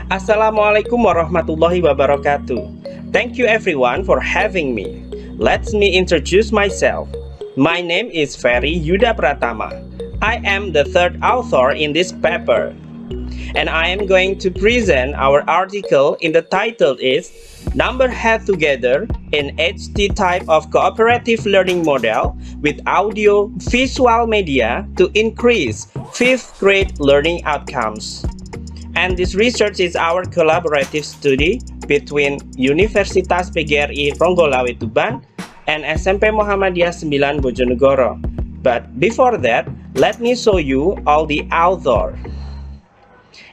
Assalamualaikum warahmatullahi wabarakatuh. Thank you everyone for having me. Let me introduce myself. My name is Ferry Yuda Pratama. I am the third author in this paper. And I am going to present our article in the title is Number Head Together in HT Type of Cooperative Learning Model with Audio Visual Media to Increase 5th Grade Learning Outcomes. And this research is our collaborative study between Universitas PGRI Ronggolawe Tuban and SMP Muhammadiyah 9 Bojonegoro. But before that, let me show you all the author.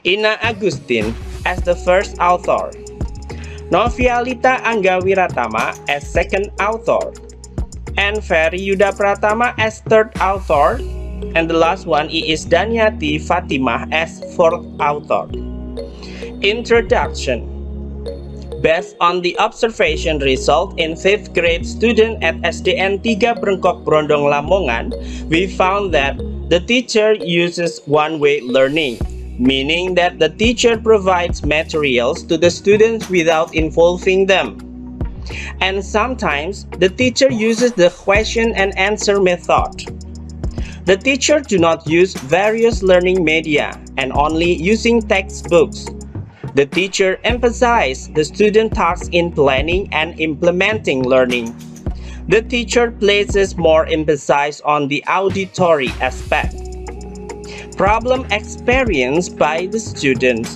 Ina Agustin as the first author, Novialita Angga Wiratama as second author, and Ferry Yuda Pratama as third author, and the last one is Daniati Fatimah as fourth author. Introduction. Based on the observation result in 5th grade student at SDN 3 Brengkok Brondong Lamongan, we found that the teacher uses one-way learning, meaning that the teacher provides materials to the students without involving them. And sometimes the teacher uses the question and answer method. The teacher do not use various learning media and only using textbooks. The teacher emphasizes the student tasks in planning and implementing learning. The teacher places more emphasis on the auditory aspect. Problem experienced by the students.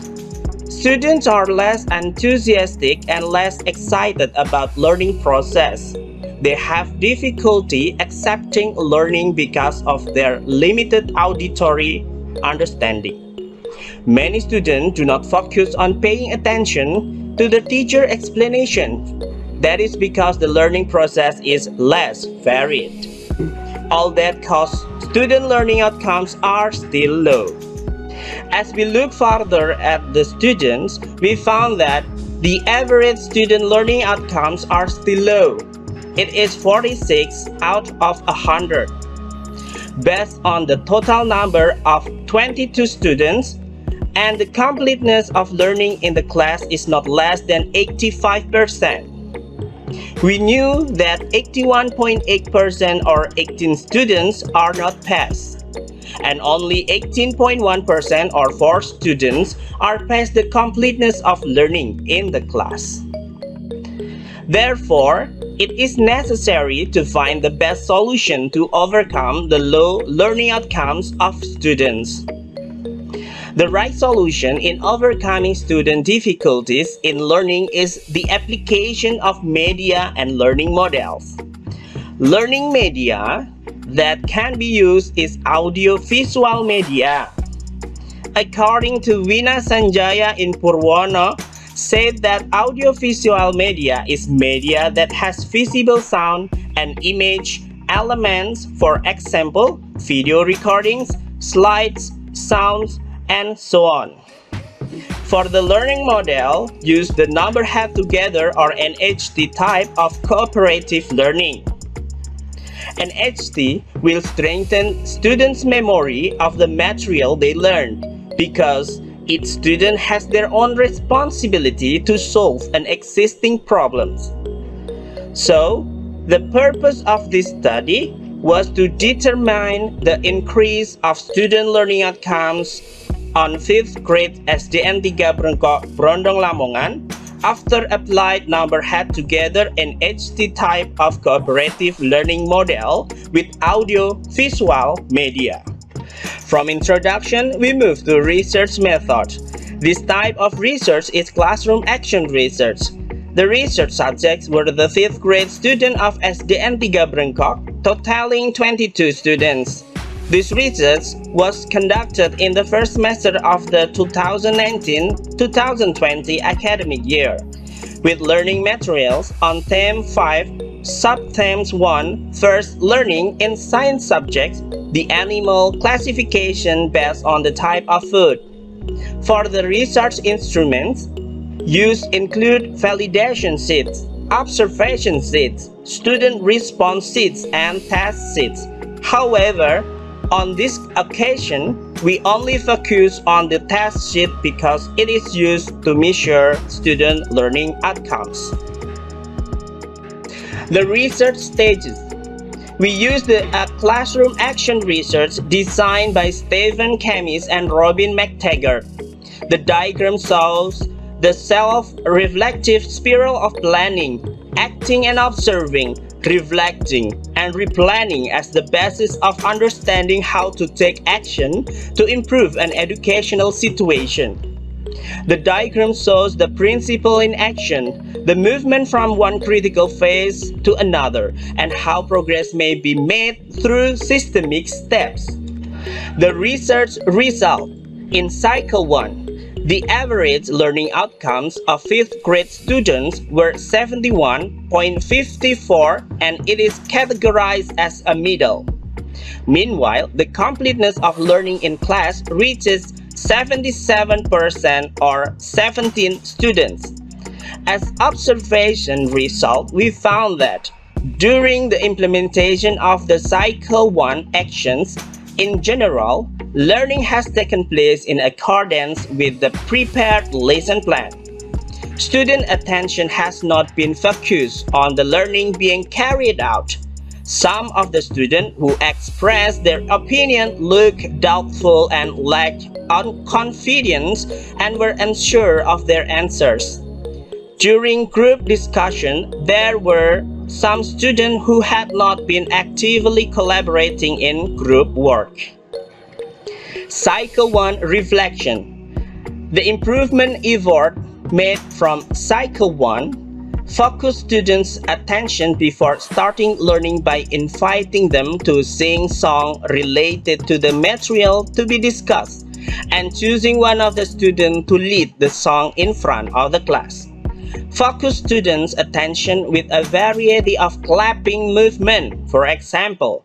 Students are less enthusiastic and less excited about learning process. They have difficulty accepting learning because of their limited auditory understanding. Many students do not focus on paying attention to the teacher explanation. That is because the learning process is less varied. All that cause student learning outcomes are still low. As we look further at the students, we found that the average student learning outcomes are still low. It is 46 out of 100. Based on the total number of 22 students, and the completeness of learning in the class is not less than 85%. We knew that 81.8% or 18 students are not passed, and only 18.1% or 4 students are past the completeness of learning in the class. Therefore, it is necessary to find the best solution to overcome the low learning outcomes of students. The right solution in overcoming student difficulties in learning is the application of media and learning models. Learning media that can be used is audio-visual media. According to Wina Sanjaya in Purwono, said that audio-visual media is media that has visible sound and image elements, for example, video recordings, slides, sounds, and so on. For the learning model, use the number head together or NHT type of cooperative learning. NHT will strengthen students' memory of the material they learned because each student has their own responsibility to solve an existing problems. So, the purpose of this study was to determine the increase of student learning outcomes on 5th grade SDN 3 Brengkok Brondong Lamongan after applied number head together in HT type of cooperative learning model with audio visual media. From introduction, we move to research method. This type of research is classroom action research. The research subjects were the 5th grade student of SDN 3 Brengkok, totaling 22 students. This research was conducted in the first semester of the 2019-2020 academic year, with learning materials on Theme 5, Sub-Themes 1, First Learning in Science subjects, the animal classification based on the type of food. For the research instruments, used include validation sheets, observation sheets, student response sheets, and test sheets. However, On this occasion, we only focus on the test sheet because it is used to measure student learning outcomes. The research stages. We used the classroom action research designed by Stephen Camis and Robin McTaggart. The diagram shows the self-reflective spiral of planning, acting and observing, reflecting, and replanning as the basis of understanding how to take action to improve an educational situation. The diagram shows the principle in action, the movement from one critical phase to another, and how progress may be made through systemic steps. The research result. In Cycle 1, the average learning outcomes of 5th grade students were 71.54 and it is categorized as a middle. Meanwhile, the completeness of learning in class reaches 77% or 17 students. As observation result, we found that during the implementation of the Cycle 1 actions, in general, learning has taken place in accordance with the prepared lesson plan. Student attention has not been focused on the learning being carried out. Some of the students who expressed their opinion looked doubtful and lacked confidence and were unsure of their answers. During group discussion, there were some students who had not been actively collaborating in group work. Cycle 1 reflection. The improvement effort made from Cycle 1 focused students' attention before starting learning by inviting them to sing songs related to the material to be discussed and choosing one of the students to lead the song in front of the class. Focus students' attention with a variety of clapping movement, for example,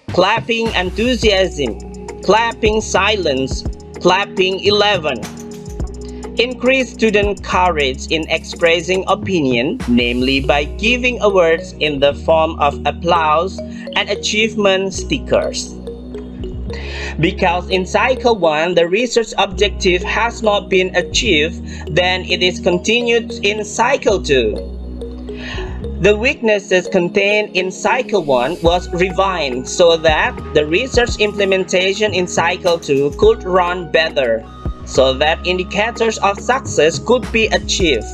clapping enthusiasm, clapping silence, clapping 11. Increase student courage in expressing opinion, namely by giving awards in the form of applause and achievement stickers. Because in Cycle 1 the research objective has not been achieved, then it is continued in Cycle 2. The weaknesses contained in Cycle 1 was refined so that the research implementation in Cycle 2 could run better, so that indicators of success could be achieved.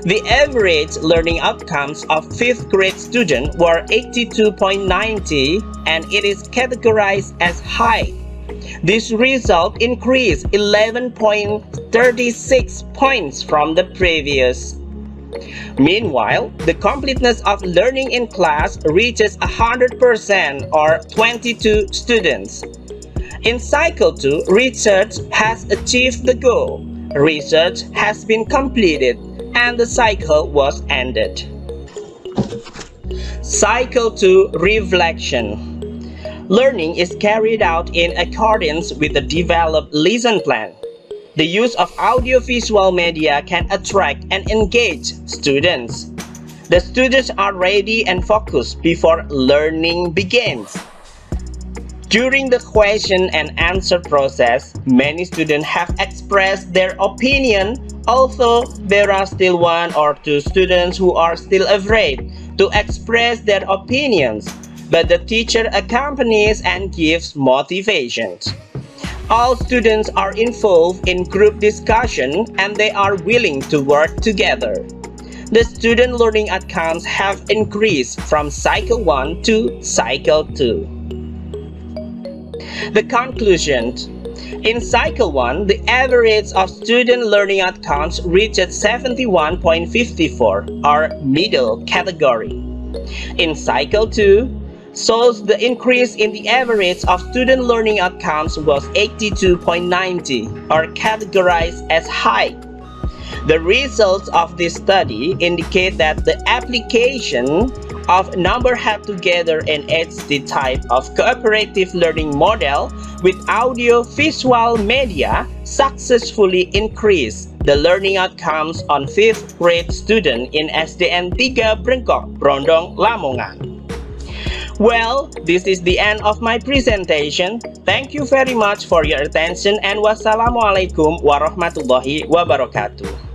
The average learning outcomes of 5th grade students were 82.90 and it is categorized as high. This result increased 11.36 points from the previous. Meanwhile, the completeness of learning in class reaches 100% or 22 students. In Cycle 2, research has achieved the goal. Research has been completed and the cycle was ended. Cycle 2 reflection. Learning is carried out in accordance with the developed lesson plan. The use of audiovisual media can attract and engage students. The students are ready and focused before learning begins. During the question and answer process, many students have expressed their opinion, although there are still 1 or 2 students who are still afraid to express their opinions, but the teacher accompanies and gives motivation. All students are involved in group discussion and they are willing to work together. The student learning outcomes have increased from Cycle 1 to Cycle 2. The conclusion. In Cycle 1, the average of student learning outcomes reached 71.54 or middle category. In Cycle 2, shows the increase in the average of student learning outcomes was 82.90 or categorized as high. The results of this study indicate that the application of number held together and HD type of cooperative learning model with audio-visual media successfully increased the learning outcomes on 5th grade student in SDN 3 Brengkok, Brondong, Lamongan. Well, this is the end of my presentation. Thank you very much for your attention and wassalamualaikum warahmatullahi wabarakatuh.